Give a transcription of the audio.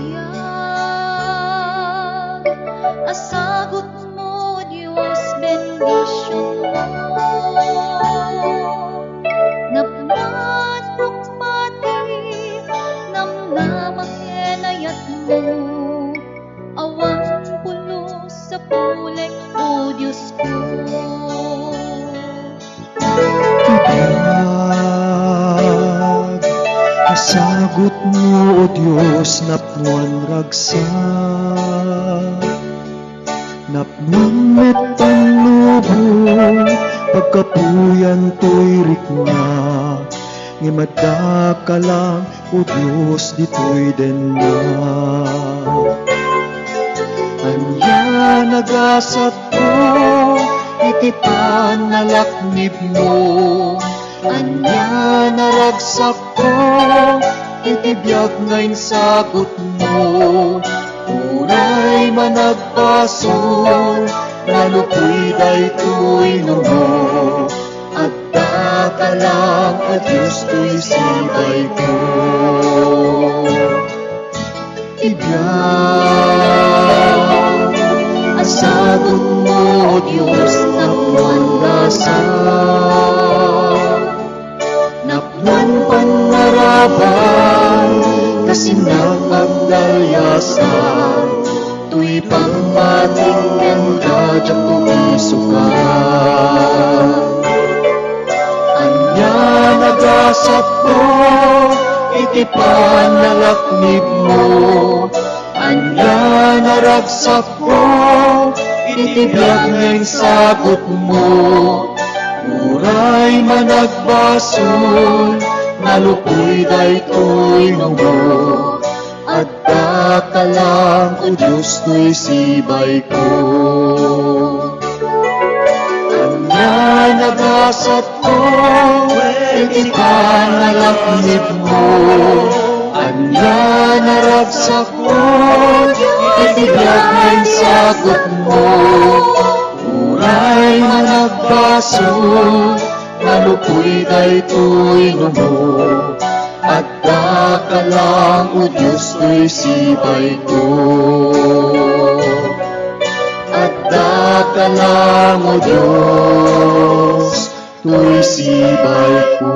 biyag, asagot mo, Diyos, bendisyon mo. Napnan rukmati, namnamang enayat mo, awang pulos sa pulek mo, Diyos ko. Tibag, asagot mo, O Diyos, napnuan ragsak. Napnuan met panlubong, pagkapuyan to'y rikna. Ngimada ka lang, O Diyos, dito'y denna. Anya nagasat ko, iti panalaknib mo. Anya naragsak ko, iti biyag ngayon sagot mo. Uray managpaso, nalupoy daytoy numo. At ka lang, O Diyos, to'y sibay ko. Ibiyag, asagot mo, O Diyos, napnuan lasan. Napnuan panaraban, kasinang agdalyasan. Tuy pangmating ng kadyang tumisukan. Anya nagasap ko, iti panalaknib mo. Anya naragsak ko, iti biyag ng sagot mo. Uray managbasol, nalupoy daytoy numo. At ka lang, O Diyos, to'y sibay ko. Anya nagasat ko, iti panalaknib mo. Anya naragsak ko, iti biyag ng sagot mo. Uray managbasol, nalupoy daytoy numo. At ka lang, O Diyos, to'y sibay ko. At ka lang, O Diyos, to'y sibay ko.